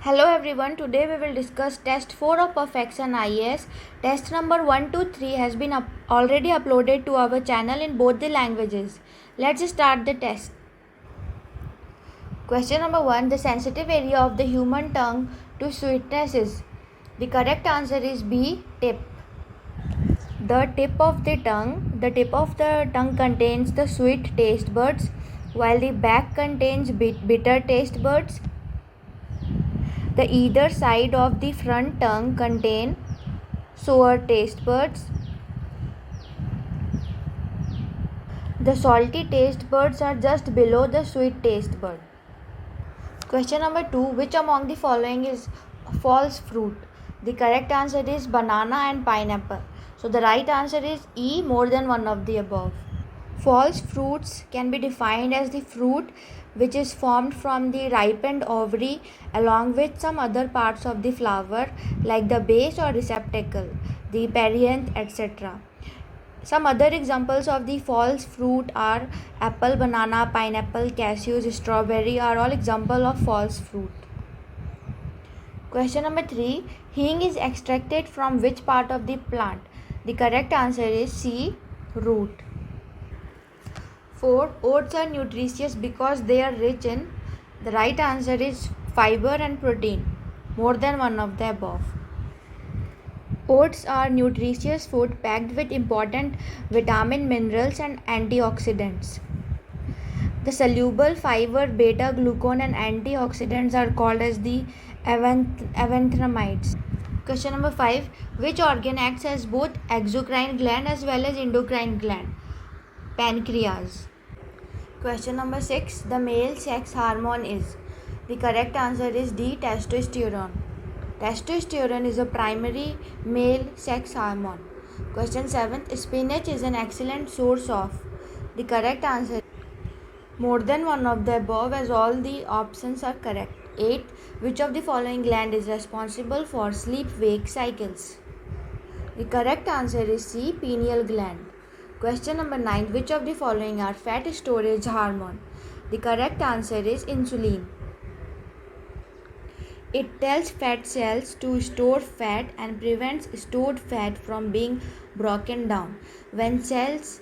Hello everyone, today we will discuss test 4 of Perfection IAS. Test number 1 to 3 has been already uploaded to our channel in both the languages. Let's start the test. Question number 1. The sensitive area of the human tongue to sweetness is? The correct answer is B. Tip. The tip of the tongue contains the sweet taste buds, while the back contains bitter taste buds. The either side of the front tongue contain sour taste buds. The salty taste buds are just below the sweet taste bud. Question number 2. Which among the following is false fruit? The correct answer is banana and pineapple. So the right answer is E, more than one of the above. False fruits can be defined as the fruit which is formed from the ripened ovary along with some other parts of the flower like the base or receptacle, the perianth, etc. Some other examples of the false fruit are apple, banana, pineapple, cashews, strawberry are all examples of false fruit. Question number 3. Hing is extracted from which part of the plant? The correct answer is C, root. 4. Oats are nutritious because they are rich in? The right answer is fiber and protein, more than one of the above. Oats are nutritious food packed with important vitamin, minerals and antioxidants. The soluble fiber, beta-glucan and antioxidants are called as the avanthramides. Question number 5. Which organ acts as both exocrine gland as well as endocrine gland? Pancreas. Question number 6. The male sex hormone is? The correct answer is D, testosterone. Testosterone is a primary male sex hormone. Question 7. Spinach is an excellent source of? The correct answer is more than one of the above, as all the options are correct. 8. Which of the following gland is responsible for sleep-wake cycles? The correct answer is C, pineal gland. Question number 9. Which of the following are fat storage hormone? The correct answer is insulin. It tells fat cells to store fat and prevents stored fat from being broken down. When cells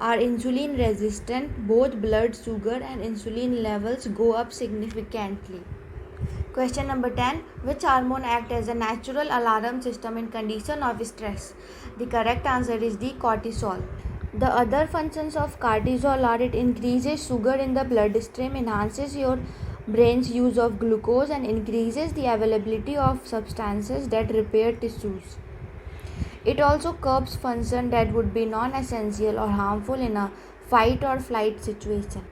are insulin resistant, both blood sugar and insulin levels go up significantly. Question number 10. Which hormone acts as a natural alarm system in condition of stress? The correct answer is the cortisol. The other functions of cortisol are it increases sugar in the bloodstream, enhances your brain's use of glucose and increases the availability of substances that repair tissues. It also curbs function that would be non-essential or harmful in a fight or flight situation.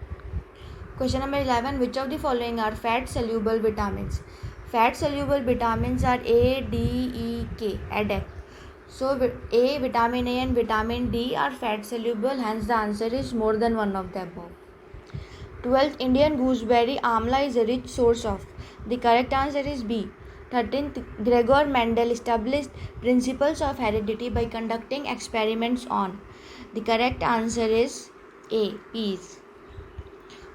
Question number 11. Which of the following are fat-soluble vitamins? Fat-soluble vitamins are A, D, E, K, ADEK. So, vitamin A and vitamin D are fat-soluble, hence the answer is more than one of the above. 12th. Indian gooseberry amla is a rich source of? The correct answer is B. 13th. Gregor Mendel established principles of heredity by conducting experiments on? The correct answer is A, peas.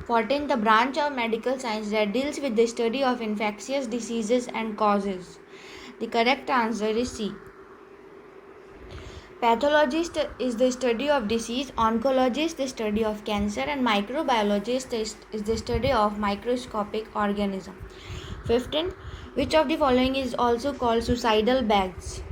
14th. The branch of medical science that deals with the study of infectious diseases and causes? The correct answer is C. Pathologist is the study of disease, oncologist the study of cancer, and microbiologist is the study of microscopic organism. 15. Which of the following is also called suicidal bags?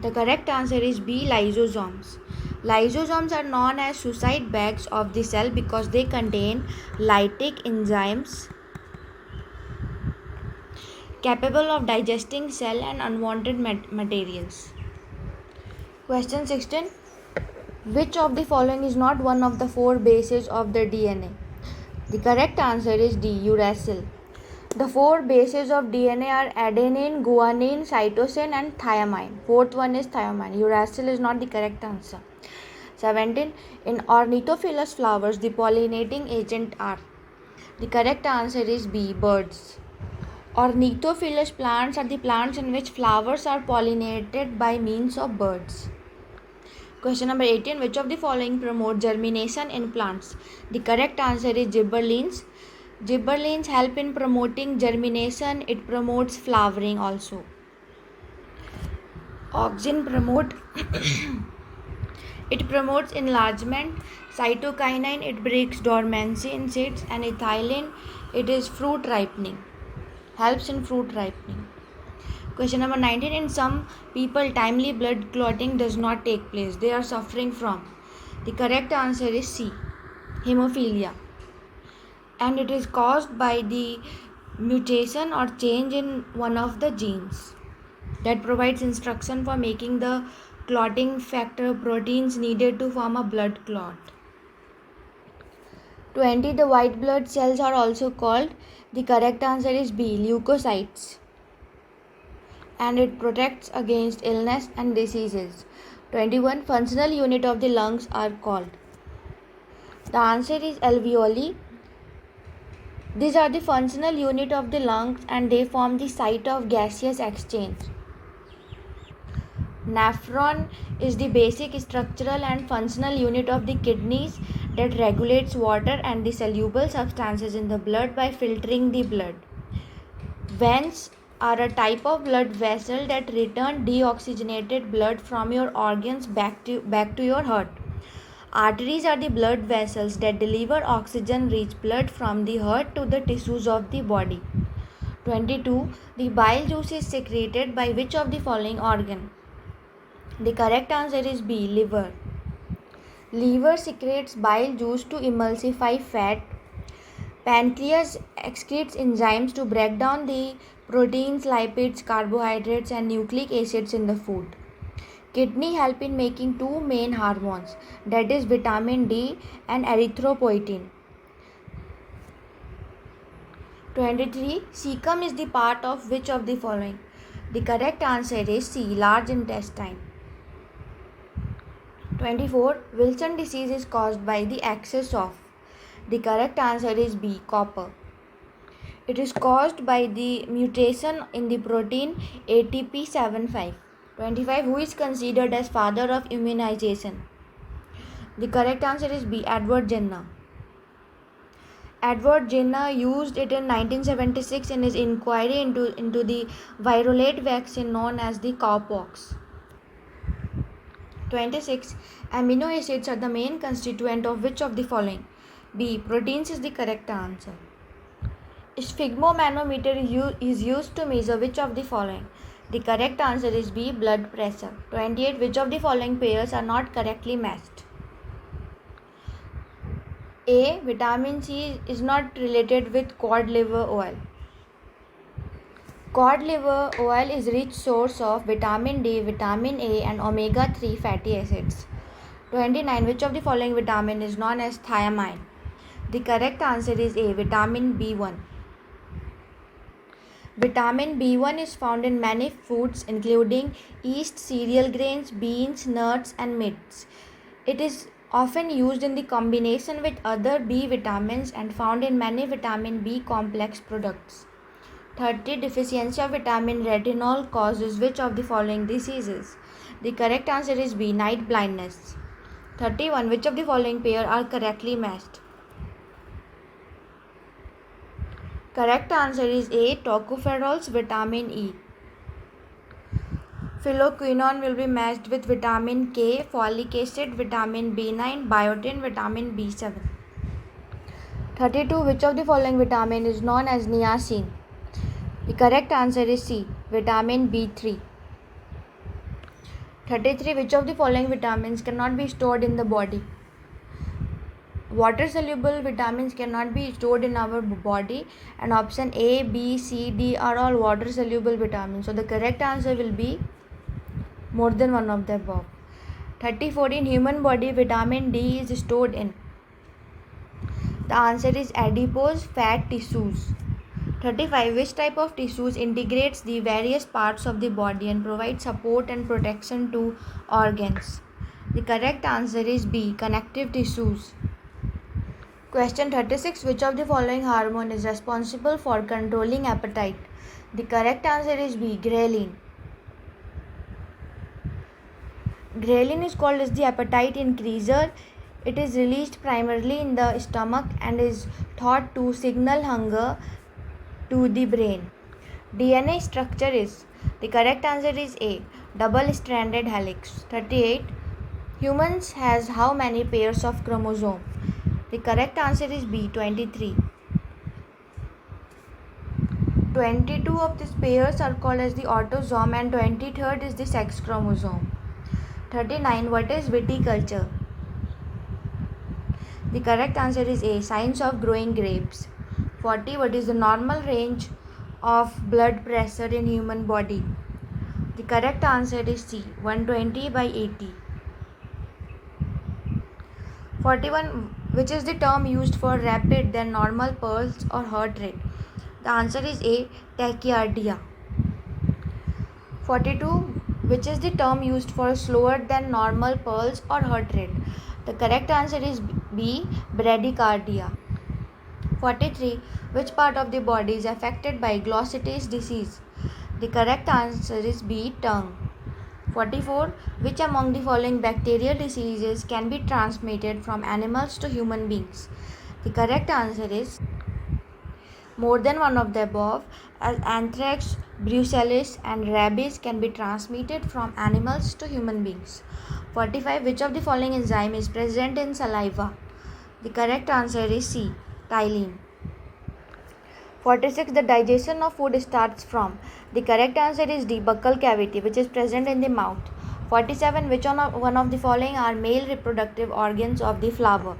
The correct answer is B, lysosomes. Lysosomes are known as suicide bags of the cell because they contain lytic enzymes capable of digesting cell and unwanted materials. Question 16. Which of the following is not one of the 4 bases of the DNA? The correct answer is D, uracil. The 4 bases of DNA are adenine, guanine, cytosine and thymine. 4th one is thymine. Uracil is not the correct answer. 17. In ornithophilous flowers, the pollinating agent are? The correct answer is B, birds. Ornithophilous plants are the plants in which flowers are pollinated by means of birds. Question number 18. Which of the following promote germination in plants? The correct answer is gibberellins. Gibberellins help in promoting germination. It promotes flowering also. Auxin promote it promotes enlargement. Cytokinin, it breaks dormancy in seeds, and ethylene, it is fruit ripening. Helps in fruit ripening. Question number 19. In some people, timely blood clotting does not take place. They are suffering from. The correct answer is C. Hemophilia. And it is caused by the mutation or change in one of the genes that provides instruction for making the clotting factor proteins needed to form a blood clot. 20. The white blood cells are also called. The correct answer is B. Leukocytes. And it protects against illness and diseases. 21. Functional unit of the lungs are called. The answer is alveoli. These are the functional unit of the lungs and they form the site of gaseous exchange. Nephron is the basic structural and functional unit of the kidneys that regulates water and the soluble substances in the blood by filtering the blood. Veins are a type of blood vessel that return deoxygenated blood from your organs back to your heart. Arteries are the blood vessels that deliver oxygen-rich blood from the heart to the tissues of the body. 22. The bile juice is secreted by which of the following organ? The correct answer is B. Liver. Liver secretes bile juice to emulsify fat. Pancreas excretes enzymes to break down the proteins, lipids, carbohydrates, and nucleic acids in the food. Kidney help in making two main hormones, that is vitamin D and erythropoietin. 23. Cecum is the part of which of the following? The correct answer is C. Large intestine. 24. Wilson disease is caused by the excess of. The correct answer is B. Copper. It is caused by the mutation in the protein ATP75. 25. Who is considered as father of immunization? The correct answer is B. Edward Jenner. Edward Jenner used it in 1976 in his inquiry into the virulate vaccine known as the cowpox. 26. Amino acids are the main constituent of which of the following? B. Proteins is the correct answer. Sphygmomanometer is used to measure which of the following? The correct answer is B. Blood pressure. 28. Which of the following pairs are not correctly matched? A. Vitamin C is not related with cod liver oil. Cod liver oil is rich source of vitamin D, vitamin A and omega-3 fatty acids. 29. Which of the following vitamin is known as thiamine? The correct answer is A. Vitamin B1. Vitamin B1 is found in many foods including yeast, cereal grains, beans, nuts and meats. It is often used in the combination with other B vitamins and found in many vitamin B complex products. 30. Deficiency of vitamin retinol causes which of the following diseases? The correct answer is B. Night blindness. 31. Which of the following pair are correctly matched? Correct answer is A. Tocopherols, vitamin E. Phylloquinone will be matched with vitamin K, folic acid, vitamin B9, biotin, vitamin B7. 32. Which of the following vitamin is known as niacin? The correct answer is C. Vitamin B3. 33. Which of the following vitamins cannot be stored in the body? Water soluble vitamins cannot be stored in our body, and option A, B, C, D are all water soluble vitamins. So the correct answer will be more than one of the above. 34. In human body, vitamin D is stored in. The answer is adipose fat tissues. 35. Which type of tissues integrates the various parts of the body and provides support and protection to organs? The correct answer is B. Connective tissues. Question 36. Which of the following hormone is responsible for controlling appetite? The correct answer is B. Ghrelin. Ghrelin is called as the appetite increaser. It is released primarily in the stomach and is thought to signal hunger to the brain. DNA structure is, the correct answer is A, double-stranded helix. 38. Humans has how many pairs of chromosome? The correct answer is B, 23. 22 of these pairs are called as the autosome and 23rd is the sex chromosome. 39. What is viticulture? The correct answer is A, science of growing grapes. 40. What is the normal range of blood pressure in human body? The correct answer is C, 120 by 80. 41. Which is the term used for rapid than normal pulse or heart rate? The answer is A, tachycardia. 42. Which is the term used for slower than normal pulse or heart rate? The correct answer is B, bradycardia. 43. Which part of the body is affected by glossitis disease? The correct answer is B, tongue. 44. Which among the following bacterial diseases can be transmitted from animals to human beings? The correct answer is more than one of the above, as anthrax, brucellosis, and rabies can be transmitted from animals to human beings. 45. Which of the following enzyme is present in saliva? The correct answer is C, ptyalin. 46. The digestion of food starts from. The correct answer is D, buccal cavity, which is present in the mouth. 47. Which one of the following are male reproductive organs of the flower?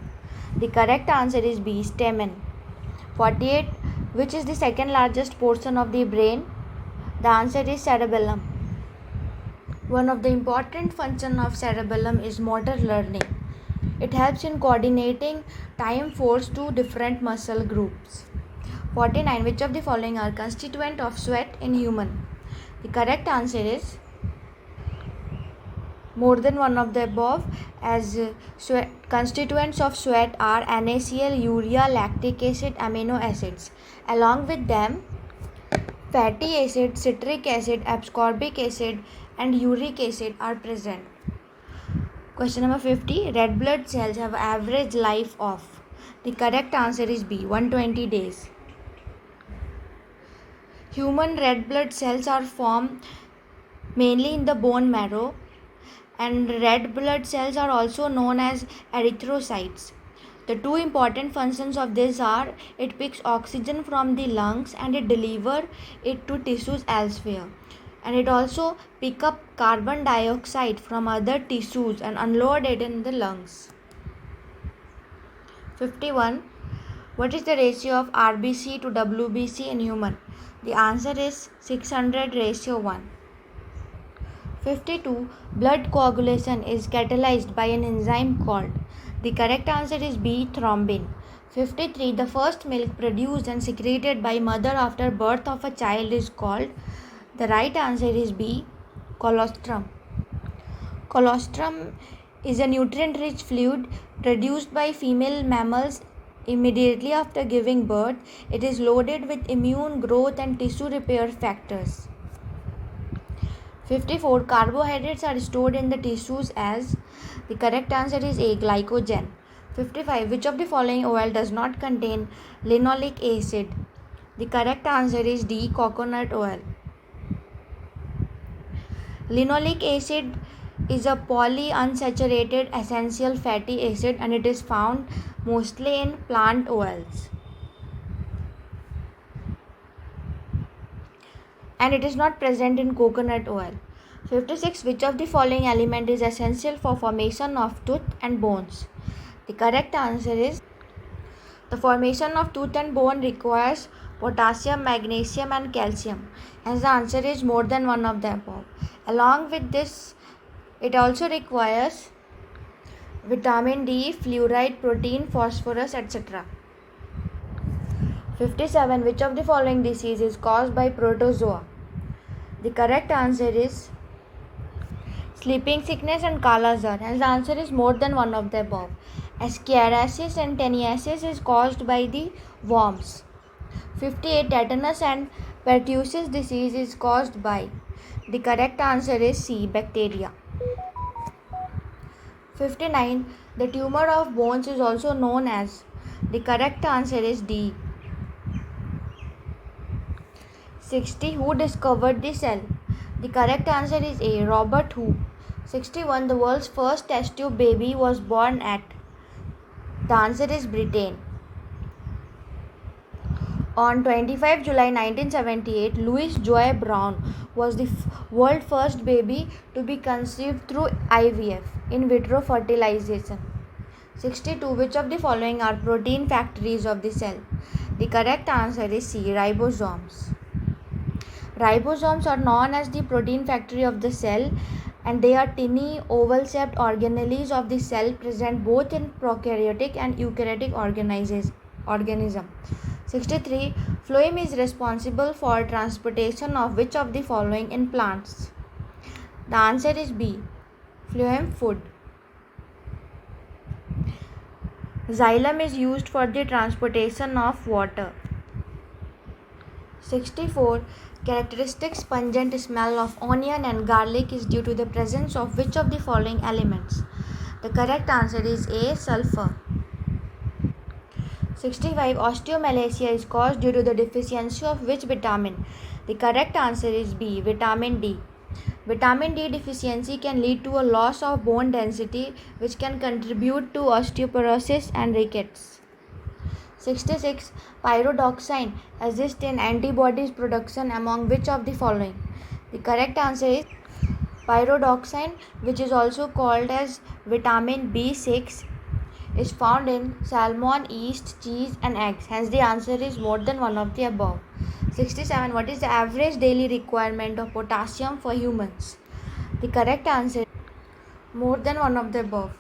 The correct answer is B, stamen. 48. Which is the second largest portion of the brain? The answer is cerebellum. One of the important functions of cerebellum is motor learning. It helps in coordinating time force to different muscle groups. 49. Which of the following are constituent of sweat in human? The correct answer is more than one of the above, as constituents of sweat are NaCl, urea, lactic acid, amino acids. Along with them, fatty acid, citric acid, ascorbic acid, and uric acid are present. Question number 50. Red blood cells have average life of. The correct answer is B, 120 days. Human red blood cells are formed mainly in the bone marrow, and red blood cells are also known as erythrocytes. The two important functions of this are it picks oxygen from the lungs and it delivers it to tissues elsewhere. And it also picks up carbon dioxide from other tissues and unload it in the lungs. 51. What is the ratio of RBC to WBC in human? The answer is 600:1. 52. Blood coagulation is catalyzed by an enzyme called. The correct answer is B, thrombin. 53. The first milk produced and secreted by mother after birth of a child is called. The right answer is B, colostrum. Colostrum is a nutrient-rich fluid produced by female mammals immediately after giving birth. It is loaded with immune growth and tissue repair factors. 54. Carbohydrates are stored in the tissues as. The correct answer is A, glycogen. 55. Which of the following oil does not contain linoleic acid? The correct answer is D, coconut oil. Linoleic acid is a polyunsaturated essential fatty acid and it is found mostly in plant oils. And it is not present in coconut oil. 56. Which of the following element is essential for formation of tooth and bones? The correct answer is the formation of tooth and bone requires potassium, magnesium and calcium. Hence the answer is more than one of the above. Along with this, it also requires vitamin D, fluoride, protein, phosphorus, etc. 57. Which of the following disease is caused by protozoa? The correct answer is sleeping sickness and kala jar. Hence the answer is more than one of the above. Ascariasis and teniasis is caused by the worms. 58. Tetanus and pertussis disease is caused by. The correct answer is C, bacteria. 59. The tumor of bones is also known as. The correct answer is D. 60. Who discovered the cell? The correct answer is A. Robert Hooke. 61. The world's first test tube baby was born at. The answer is Britain. On 25 July 1978, Louis Joy Brown was the world's first baby to be conceived through IVF, in vitro fertilization. 62. Which of the following are protein factories of the cell? The correct answer is C. Ribosomes. Ribosomes are known as the protein factory of the cell, and they are tiny oval-shaped organelles of the cell present both in prokaryotic and eukaryotic organism. 63. Phloem is responsible for transportation of which of the following in plants? The answer is B. Phloem food. Xylem is used for the transportation of water. 64. Characteristic pungent smell of onion and garlic is due to the presence of which of the following elements? The correct answer is A. Sulfur. 65. Osteomalacia is caused due to the deficiency of which vitamin? The correct answer is B. Vitamin D. Vitamin D deficiency can lead to a loss of bone density, which can contribute to osteoporosis and rickets. 66. Pyridoxine assists in antibodies production among which of the following? The correct answer is pyridoxine, which is also called as vitamin B6, is found in salmon, yeast, cheese and eggs. Hence the answer is more than one of the above. 67. What is the average daily requirement of potassium for humans? The correct answer is more than one of the above.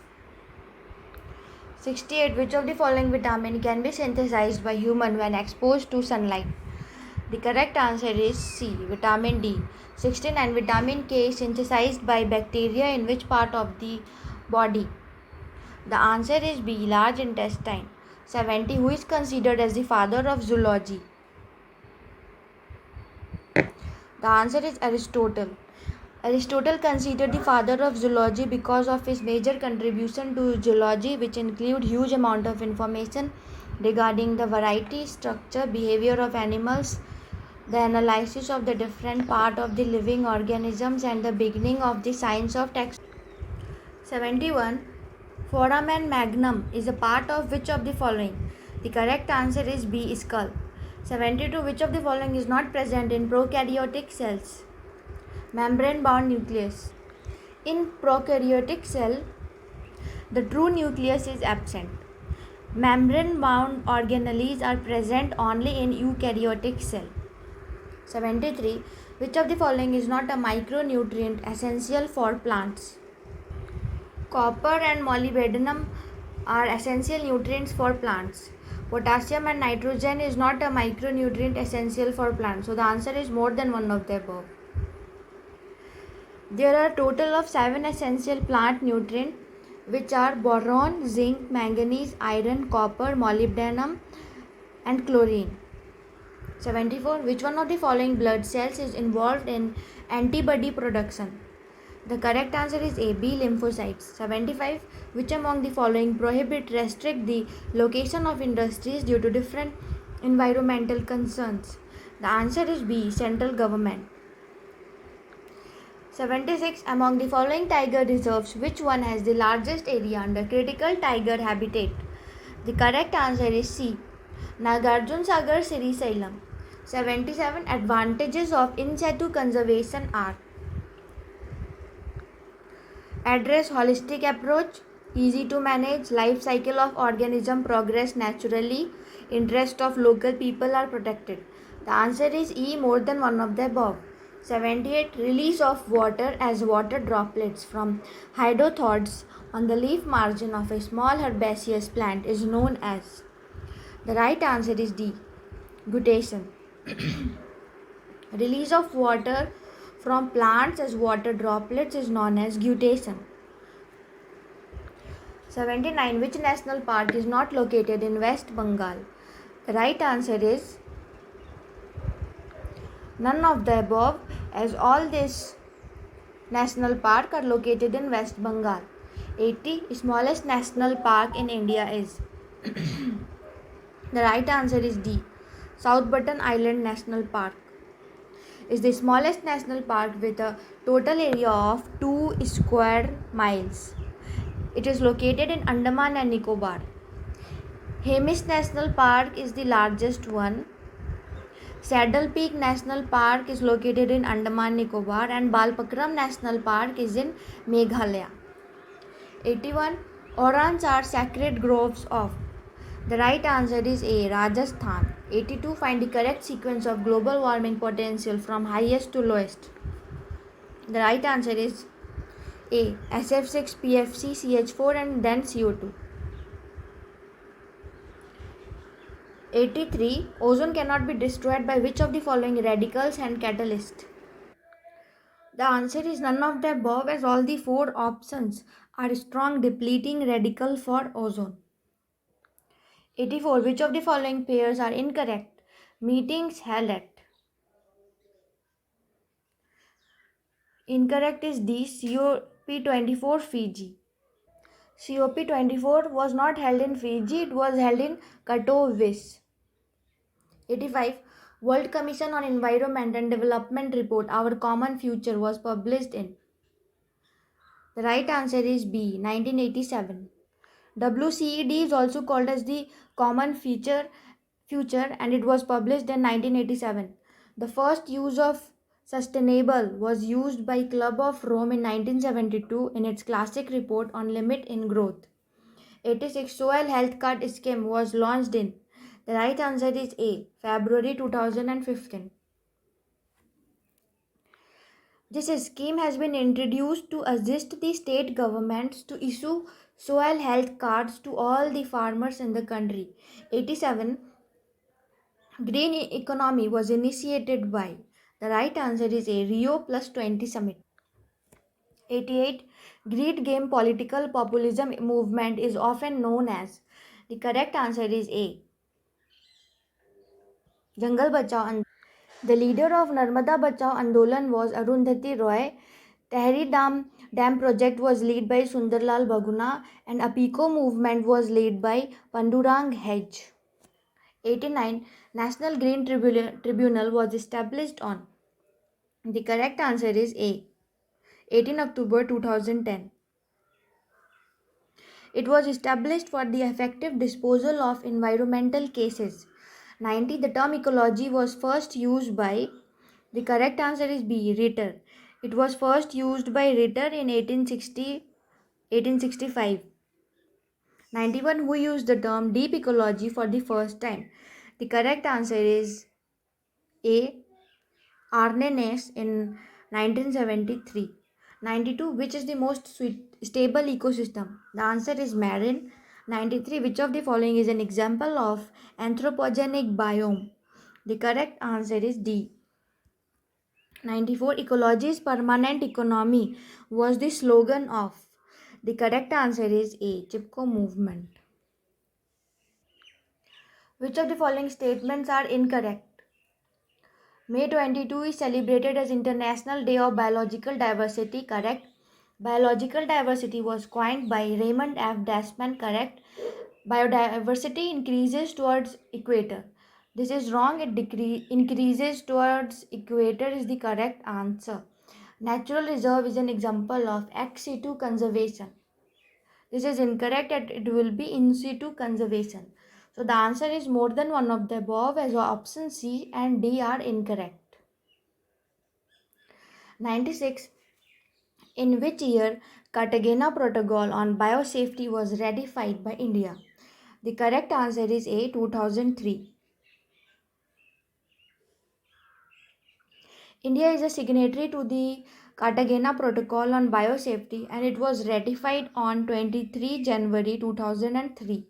68. Which of the following vitamin can be synthesized by human when exposed to sunlight? The correct answer is C. Vitamin D. 69. Vitamin K is synthesized by bacteria in which part of the body? The answer is B. Large intestine. 70. Who is considered as the father of zoology? The answer is Aristotle. Aristotle considered the father of zoology because of his major contribution to zoology, which include huge amount of information regarding the variety, structure, behavior of animals, the analysis of the different part of the living organisms, and the beginning of the science of taxonomy. 71. Foramen magnum is a part of which of the following? The correct answer is B. Skull. 72. Which of the following is not present in prokaryotic cells? Membrane-bound nucleus. In prokaryotic cell, the true nucleus is absent. Membrane-bound organelles are present only in eukaryotic cell. 73. Which of the following is not a micronutrient essential for plants? Copper and molybdenum are essential nutrients for plants. Potassium and nitrogen is not a micronutrient essential for plants. So the answer is more than one of the above. There are a total of 7 essential plant nutrients, which are boron, zinc, manganese, iron, copper, molybdenum and chlorine. 74. Which one of the following blood cells is involved in antibody production? The correct answer is A. B. Lymphocytes. 75. Which among the following restrict the location of industries due to different environmental concerns? The answer is B. Central government. 76. Among the following tiger reserves, which one has the largest area under critical tiger habitat? The correct answer is C. Nagarjun Sagar, Srisailam. 77. Advantages of in situ conservation are: address holistic approach, easy to manage, life cycle of organism progress naturally, interest of local people are protected. The answer is E. More than one of the above. 78. Release of water as water droplets from hydrothoids on the leaf margin of a small herbaceous plant is known as. The right answer is D. Guttation. Release of water from plants as water droplets is known as guttation. 79. Which national park is not located in West Bengal? The right answer is none of the above, as all these national parks are located in West Bengal. 80. Smallest national park in India is. The right answer is D. South Button Island National Park is the smallest national park with a total area of 2 square miles. It is located in Andaman and Nicobar. Hemis National Park is the largest one. Saddle Peak National Park is located in Andaman Nicobar and Balpakram National Park is in Meghalaya. 81. Orans are sacred groves of. The right answer is A. Rajasthan. 82. Find the correct sequence of global warming potential from highest to lowest. The right answer is A. SF6, PFC, CH4 and then CO2. 83. Ozone cannot be destroyed by which of the following radicals and catalysts? The answer is none of the above, as all the four options are strong depleting radical for ozone. 84. Which of the following pairs are incorrect? Meetings held at. Incorrect is D. COP24 Fiji. COP24 was not held in Fiji, it was held in Katowice. 85. World Commission on Environment and Development report Our Common Future was published in. The right answer is B. 1987. WCED is also called as the Common Future and it was published in 1987. The first use of sustainable was used by Club of Rome in 1972 in its classic report on limit in growth. 86. Soil Health Card Scheme was launched in. The right answer is A. February 2015. This scheme has been introduced to assist the state governments to issue soil health cards to all the farmers in the country. 87. Green economy was initiated by. The right answer is A. Rio Plus 20 Summit. 88. Great Game political populism movement is often known as. The correct answer is A. Jangal Bachao Andolan. The leader of Narmada Bachao Andolan was Arundhati Roy. Tehri Dam project was led by Sundarlal Baguna and Apiko movement was led by Pandurang Hedge. 89. National Green Tribunal was established on. The correct answer is A. 18 October 2010. It was established for the effective disposal of environmental cases. 90. The term ecology was first used by. The correct answer is B. Ritter. It was first used by Ritter in 1865. 91. Who used the term deep ecology for the first time? The correct answer is A. Arne in 1973. 92. Which is the most stable ecosystem? The answer is marine. 93. Which of the following is an example of anthropogenic biome? The correct answer is D. 94. Ecology is permanent economy was the slogan of. The correct answer is A. Chipko movement. Which of the following statements are incorrect? May 22 is celebrated as International Day of Biological Diversity. Correct. Biological diversity was coined by Raymond F. Dasman. Correct. Biodiversity increases towards equator. This is wrong. It increases towards equator is the correct answer. Natural reserve is an example of ex situ conservation. This is incorrect. It will be in situ conservation. So the answer is more than one of the above, as option C and D are incorrect. 96. In which year Cartagena Protocol on Biosafety was ratified by India? The correct answer is A. 2003. India is a signatory to the Cartagena Protocol on Biosafety and it was ratified on 23 January 2003.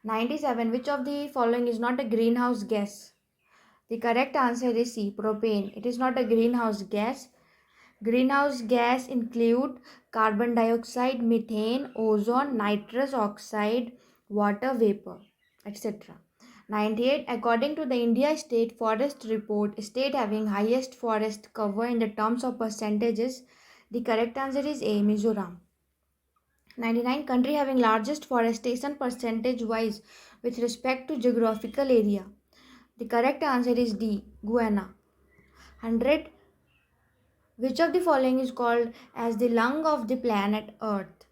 97. Which of the following is not a greenhouse gas? The correct answer is C. Propane. It is not a greenhouse gas. Greenhouse gas include carbon dioxide, methane, ozone, nitrous oxide, water vapor, etc. 98. According to the India State Forest Report, state having highest forest cover in the terms of percentages, the correct answer is A. Mizoram. 99. Country having largest forestation percentage wise with respect to geographical area. The correct answer is D. Guyana. 100. Which of the following is called as the lung of the planet Earth?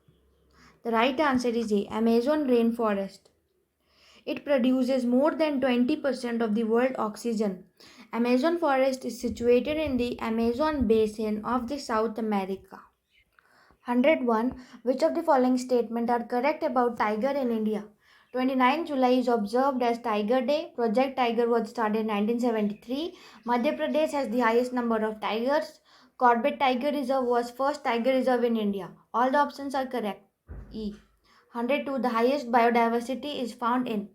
The right answer is A. Amazon rainforest. It produces more than 20% of the world oxygen. Amazon forest is situated in the Amazon basin of the South America. 101. Which of the following statements are correct about tiger in India? 29 July is observed as Tiger Day. Project Tiger was started in 1973. Madhya Pradesh has the highest number of tigers. Corbett Tiger Reserve was first tiger reserve in India. All the options are correct. E. 102. The highest biodiversity is found in.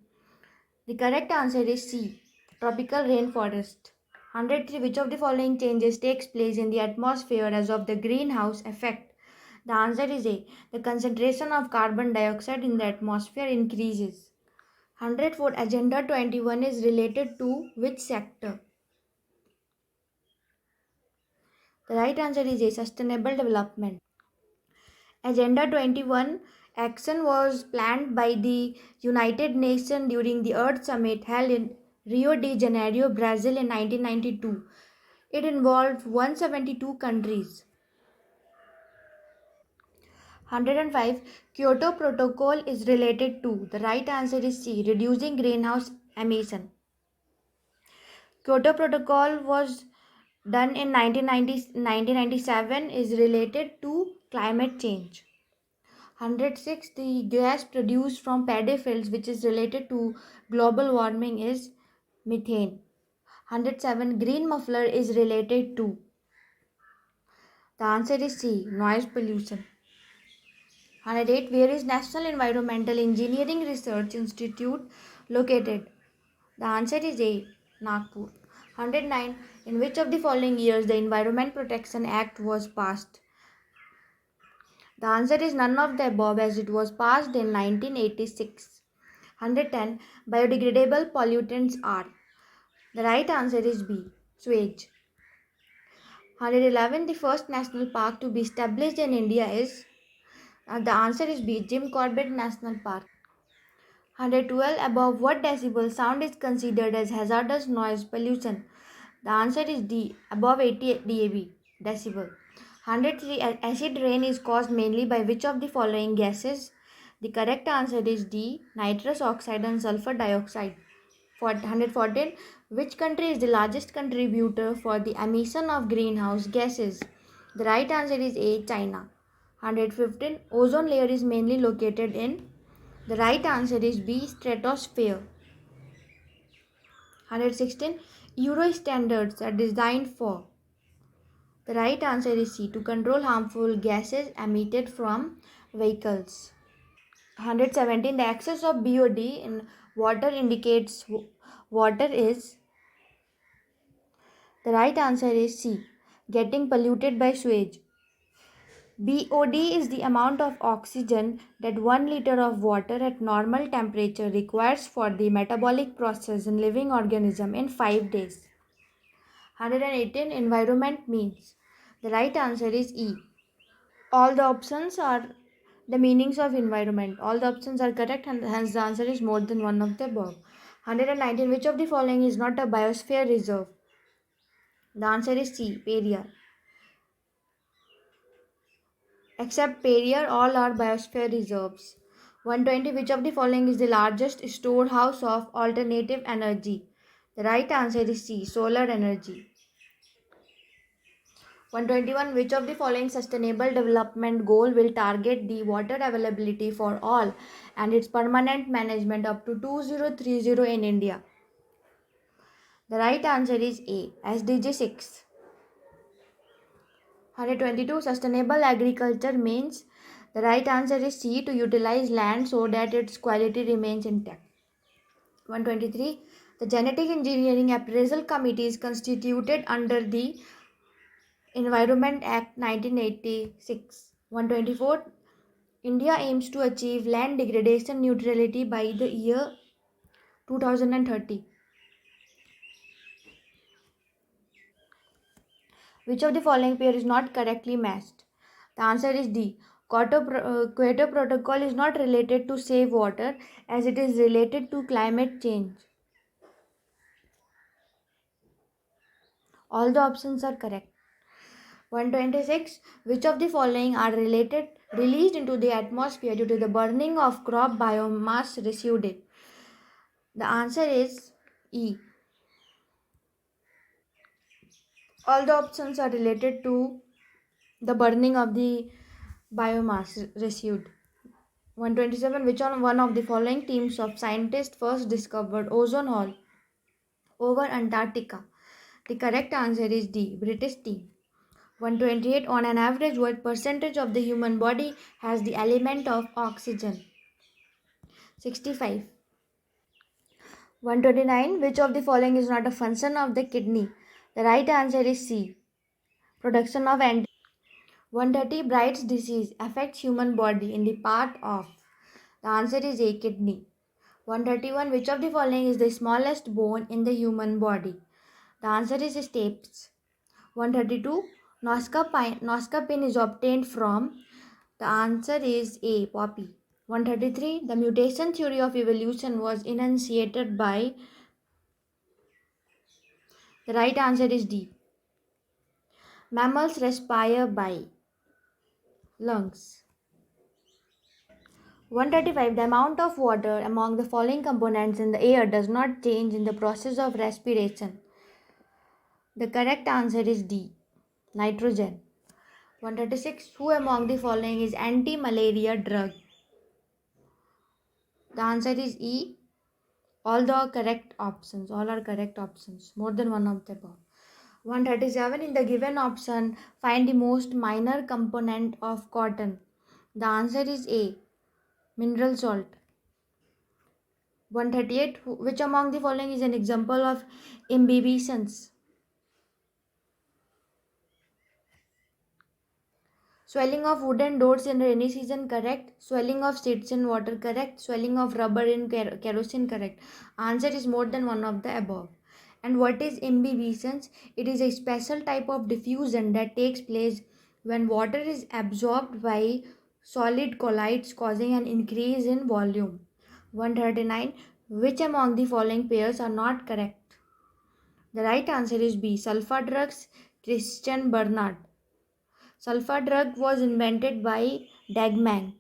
The correct answer is C. Tropical rainforest. 103. Which of the following changes takes place in the atmosphere as of the greenhouse effect? The answer is A. The concentration of carbon dioxide in the atmosphere increases. 104. Agenda 21 is related to which sector? The right answer is A. Sustainable development. Agenda 21 action was planned by the United Nations during the Earth Summit held in Rio de Janeiro, Brazil in 1992. It involved 172 countries. 105. Kyoto Protocol is related to. The right answer is C. Reducing greenhouse emission. Kyoto Protocol was done in 1997 is related to climate change. 106. The gas produced from paddy fields which is related to global warming is methane. 107. Green muffler is related to. The answer is C. Noise pollution. 108. Where is National Environmental Engineering Research Institute located? The answer is A. Nagpur. 109. In which of the following years the Environment Protection Act was passed? The answer is none of the above as it was passed in 1986. 110. Biodegradable pollutants are. The right answer is B. Sewage. 111. The first national park to be established in India is. The answer is B. Jim Corbett National Park. 112. Above what decibel sound is considered as hazardous noise pollution? The answer is D. Above 80 dB decibel. 103. Acid rain is caused mainly by which of the following gases? The correct answer is D. Nitrous oxide and sulfur dioxide. 114. Which country is the largest contributor for the emission of greenhouse gases? The right answer is A. China. 115. Ozone layer is mainly located in. The right answer is B. Stratosphere. 116. Euro standards are designed for. The right answer is C. To control harmful gases emitted from vehicles. 117. The excess of BOD in water indicates water is. The right answer is C. Getting polluted by sewage. BOD is the amount of oxygen that 1 liter of water at normal temperature requires for the metabolic process in living organism in 5 days. 118. Environment means. The right answer is E. All the options are the meanings of environment. All the options are correct and hence the answer is more than one of the above. 119. Which of the following is not a biosphere reserve? The answer is C. Periyar. Except Periyar, all are biosphere reserves. 120. Which of the following is the largest storehouse of alternative energy? The right answer is C. Solar energy. 121. Which of the following sustainable development goal will target the water availability for all and its permanent management up to 2030 in India? The right answer is A. SDG 6. 122. Sustainable agriculture means. The right answer is C. To utilize land so that its quality remains intact. 123. The Genetic Engineering Appraisal Committee is constituted under the Environment Act 1986. 124. India aims to achieve land degradation neutrality by the year 2030. Which of the following pair is not correctly matched? The answer is D. Kyoto Protocol is not related to save water as it is related to climate change. All the options are correct. 126. Which of the following are released into the atmosphere due to the burning of crop biomass residue? The answer is E. All the options are related to the burning of the biomass residue. 127. Which one of the following teams of scientists first discovered ozone hole over Antarctica? The correct answer is D. British team. 128. On an average, what percentage of the human body has the element of oxygen? 65. 129. Which of the following is not a function of the kidney? The right answer is C. Production of anti. 130. Bright's disease affects human body in the part of. The answer is A. Kidney. 131. Which of the following is the smallest bone in the human body? The answer is stapes. 132. Noscapine is obtained from. The answer is A. Poppy. 133. The mutation theory of evolution was enunciated by. The right answer is D. Mammals respire by lungs. 135. The amount of water among the following components in the air does not change in the process of respiration. The correct answer is D. Nitrogen. 136. Who among the following is anti-malaria drug? The answer is E. All are correct options. More than one of the above. 137. In the given option, find the most minor component of cotton. The answer is A. Mineral salt. 138. Which among the following is an example of imbibitions? Swelling of wooden doors in rainy season, correct. Swelling of seeds in water, correct. Swelling of rubber in kerosene, correct. Answer is more than one of the above. And what is imbibitions? It is a special type of diffusion that takes place when water is absorbed by solid colloids, causing an increase in volume. 139. Which among the following pairs are not correct? The right answer is B. Sulfur drugs, Christian Bernard. Sulfur drug was invented by Dagmank.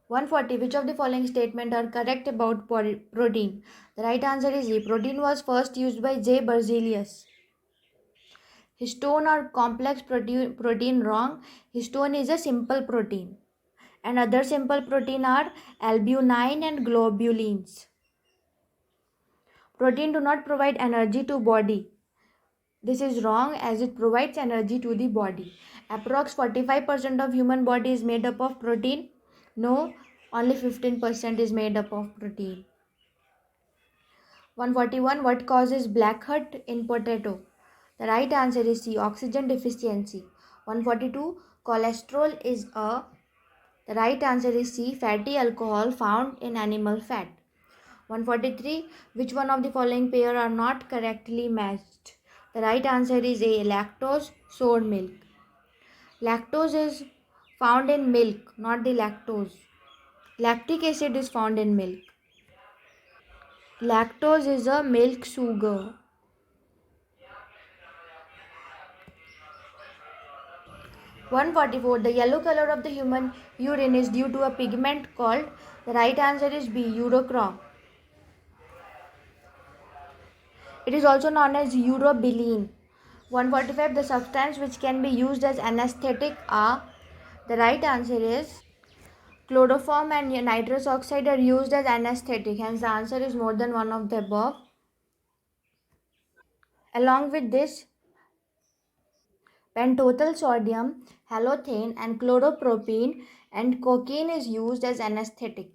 140. Which of the following statements are correct about protein? The right answer is E. Protein was first used by J. Berzelius. Histone or complex protein wrong. Histone is a simple protein. And other simple protein are albumin and globulins. Protein do not provide energy to body. This is wrong as it provides energy to the body. Approx 45% of human body is made up of protein. No, only 15% is made up of protein. 141. What causes black heart in potato? The right answer is C. Oxygen deficiency. 142. Cholesterol is a. The right answer is C. Fatty alcohol found in animal fat. 143. Which one of the following pair are not correctly matched? The right answer is A. Lactose, sour milk. Lactose is found in milk, not the lactose. Lactic acid is found in milk. Lactose is a milk sugar. 144. The yellow color of the human urine is due to a pigment called. The right answer is B. Urochrome. It is also known as urobilin. 145. The substance which can be used as anesthetic are. The right answer is chloroform and nitrous oxide are used as anesthetic. Hence the answer is more than one of the above. Along with this, pentothal sodium, halothane and chloropropene and cocaine is used as anesthetic.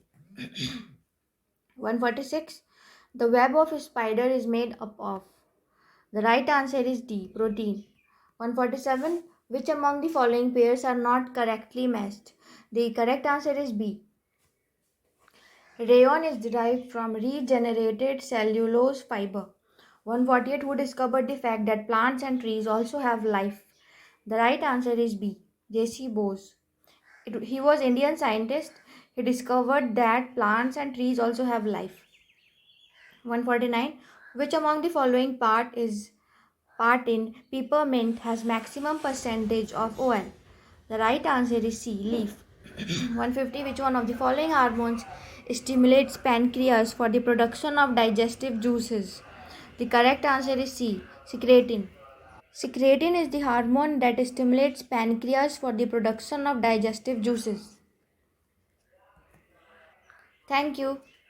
146. The web of a spider is made up of. The right answer is D. Protein. 147. Which among the following pairs are not correctly matched? The correct answer is B. Rayon is derived from regenerated cellulose fiber. 148. Who discovered the fact that plants and trees also have life? The right answer is B. J.C. Bose. He was Indian scientist. He discovered that plants and trees also have life. 149. Which among the following part in peppermint has maximum percentage of oil? The right answer is C. Leaf. 150. Which one of the following hormones stimulates pancreas for the production of digestive juices? The correct answer is C. Secretin. Secretin is the hormone that stimulates pancreas for the production of digestive juices. Thank you.